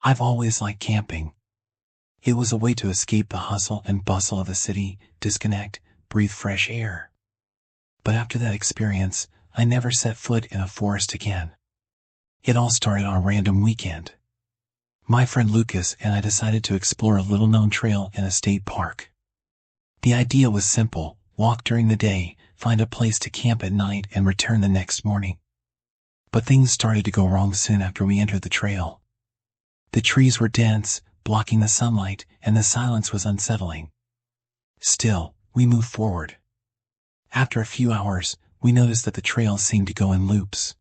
I've always liked camping. It was a way to escape the hustle and bustle of the city, disconnect, breathe fresh air. But after that experience, I never set foot in a forest again. It all started on a random weekend. My friend Lucas and I decided to explore a little-known trail in a state park. The idea was simple: walk during the day, find a place to camp at night, and return the next morning. But things started to go wrong soon after we entered the trail. The trees were dense, blocking the sunlight, and the silence was unsettling. Still, we moved forward. After a few hours, we noticed that the trail seemed to go in loops.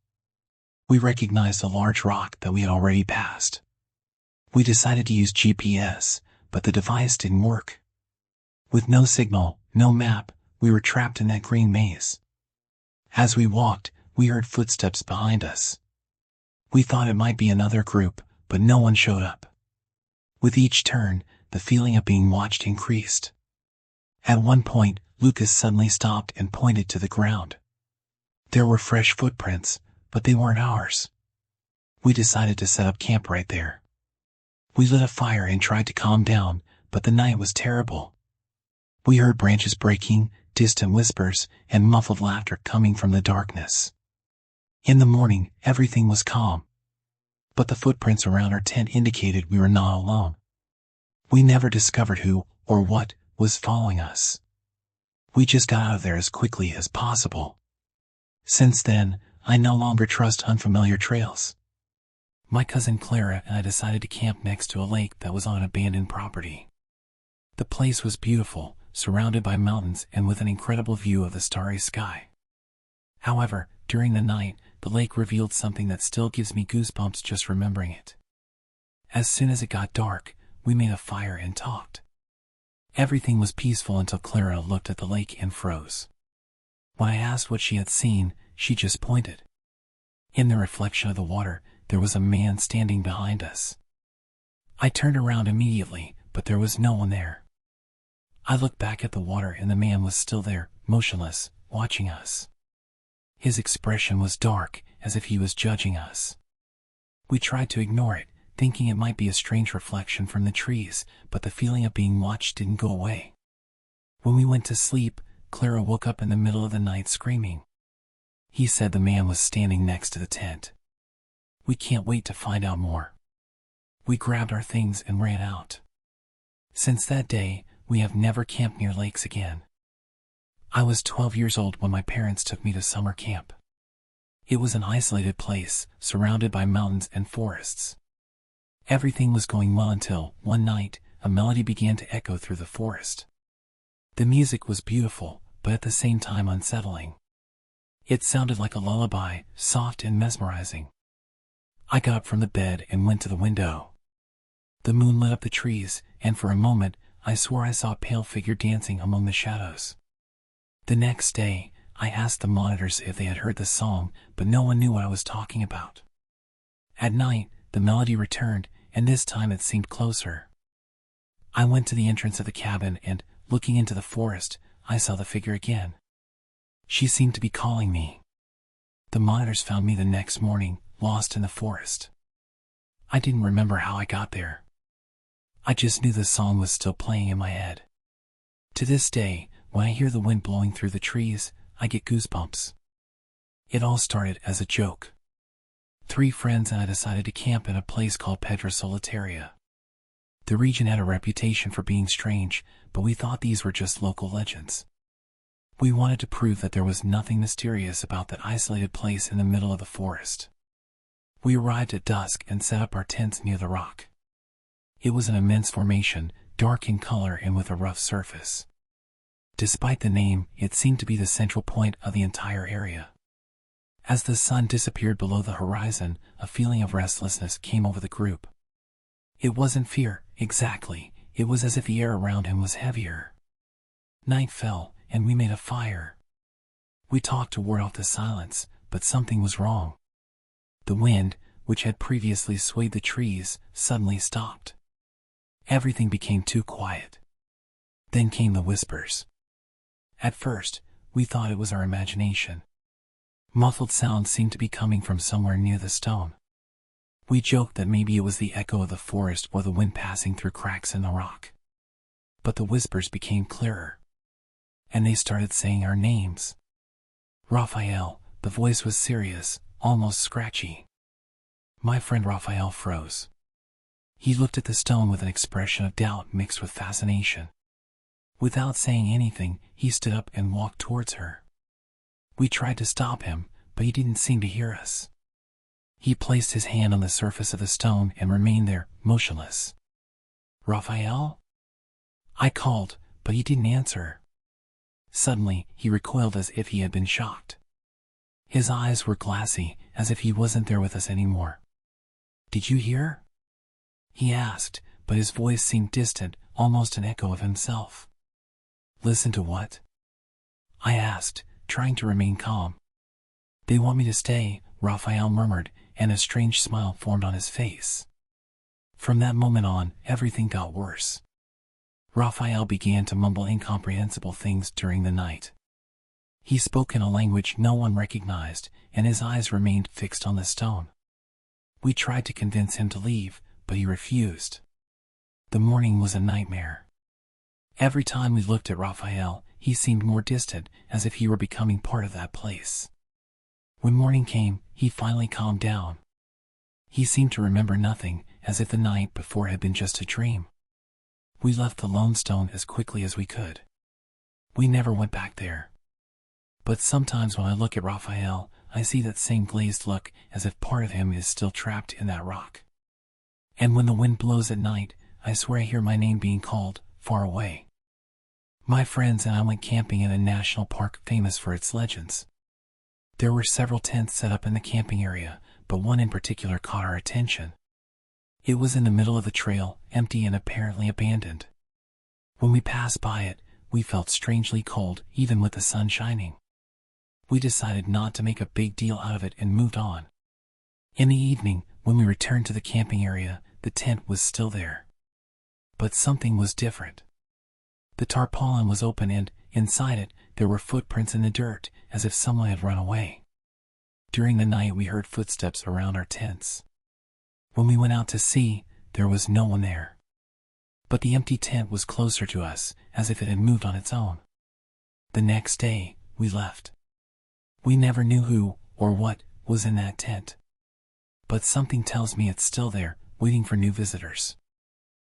We recognized a large rock that we had already passed. We decided to use GPS, but the device didn't work. With no signal, no map, we were trapped in that green maze. As we walked, we heard footsteps behind us. We thought it might be another group, but no one showed up. With each turn, the feeling of being watched increased. At one point, Lucas suddenly stopped and pointed to the ground. There were fresh footprints, but they weren't ours. We decided to set up camp right there. We lit a fire and tried to calm down, but the night was terrible. We heard branches breaking, distant whispers, and muffled laughter coming from the darkness. In the morning, everything was calm. But the footprints around our tent indicated we were not alone. We never discovered who, or what, was following us. We just got out of there as quickly as possible. Since then, I no longer trust unfamiliar trails. My cousin Clara and I decided to camp next to a lake that was on abandoned property. The place was beautiful, surrounded by mountains and with an incredible view of the starry sky. However, during the night, the lake revealed something that still gives me goosebumps just remembering it. As soon as it got dark, we made a fire and talked. Everything was peaceful until Clara looked at the lake and froze. When I asked what she had seen, she just pointed. In the reflection of the water, there was a man standing behind us. I turned around immediately, but there was no one there. I looked back at the water and the man was still there, motionless, watching us. His expression was dark, as if he was judging us. We tried to ignore it, thinking it might be a strange reflection from the trees, but the feeling of being watched didn't go away. When we went to sleep, Clara woke up in the middle of the night screaming. He said the man was standing next to the tent. We can't wait to find out more. We grabbed our things and ran out. Since that day, we have never camped near lakes again. I was 12 years old when my parents took me to summer camp. It was an isolated place, surrounded by mountains and forests. Everything was going well until, one night, a melody began to echo through the forest. The music was beautiful, but at the same time unsettling. It sounded like a lullaby, soft and mesmerizing. I got up from the bed and went to the window. The moon lit up the trees, and for a moment, I swore I saw a pale figure dancing among the shadows. The next day, I asked the monitors if they had heard the song, but no one knew what I was talking about. At night, the melody returned, and this time it seemed closer. I went to the entrance of the cabin and, looking into the forest, I saw the figure again. She seemed to be calling me. The monitors found me the next morning, lost in the forest. I didn't remember how I got there. I just knew the song was still playing in my head. To this day, when I hear the wind blowing through the trees, I get goosebumps. It all started as a joke. 3 friends and I decided to camp in a place called Pedra Solitaria. The region had a reputation for being strange, but we thought these were just local legends. We wanted to prove that there was nothing mysterious about that isolated place in the middle of the forest. We arrived at dusk and set up our tents near the rock. It was an immense formation, dark in color and with a rough surface. Despite the name, it seemed to be the central point of the entire area. As the sun disappeared below the horizon, a feeling of restlessness came over the group. It wasn't fear, exactly, it was as if the air around him was heavier. Night fell, and we made a fire. We talked to ward off the silence, but something was wrong. The wind, which had previously swayed the trees, suddenly stopped. Everything became too quiet. Then came the whispers. At first, we thought it was our imagination. Muffled sounds seemed to be coming from somewhere near the stone. We joked that maybe it was the echo of the forest or the wind passing through cracks in the rock. But the whispers became clearer, and they started saying our names. Raphael, the voice was serious, almost scratchy. My friend Raphael froze. He looked at the stone with an expression of doubt mixed with fascination. Without saying anything, he stood up and walked towards her. We tried to stop him, but he didn't seem to hear us. He placed his hand on the surface of the stone and remained there, motionless. "Raphael?" I called, but he didn't answer. Suddenly, he recoiled as if he had been shocked. His eyes were glassy, as if he wasn't there with us anymore. "Did you hear?" he asked, but his voice seemed distant, almost an echo of himself. "Listen to what?" I asked, trying to remain calm. "They want me to stay," Raphael murmured, and a strange smile formed on his face. From that moment on, everything got worse. Raphael began to mumble incomprehensible things during the night. He spoke in a language no one recognized, and his eyes remained fixed on the stone. We tried to convince him to leave, but he refused. The morning was a nightmare. Every time we looked at Raphael, he seemed more distant, as if he were becoming part of that place. When morning came, he finally calmed down. He seemed to remember nothing, as if the night before had been just a dream. We left the lone stone as quickly as we could. We never went back there. But sometimes when I look at Raphael, I see that same glazed look, as if part of him is still trapped in that rock. And when the wind blows at night, I swear I hear my name being called, far away. My friends and I went camping in a national park famous for its legends. There were several tents set up in the camping area, but one in particular caught our attention. It was in the middle of the trail, empty and apparently abandoned. When we passed by it, we felt strangely cold, even with the sun shining. We decided not to make a big deal out of it and moved on. In the evening, when we returned to the camping area, the tent was still there. But something was different. The tarpaulin was open and, inside it, there were footprints in the dirt, as if someone had run away. During the night we heard footsteps around our tents. When we went out to see, there was no one there. But the empty tent was closer to us, as if it had moved on its own. The next day, we left. We never knew who, or what, was in that tent. But something tells me it's still there, waiting for new visitors.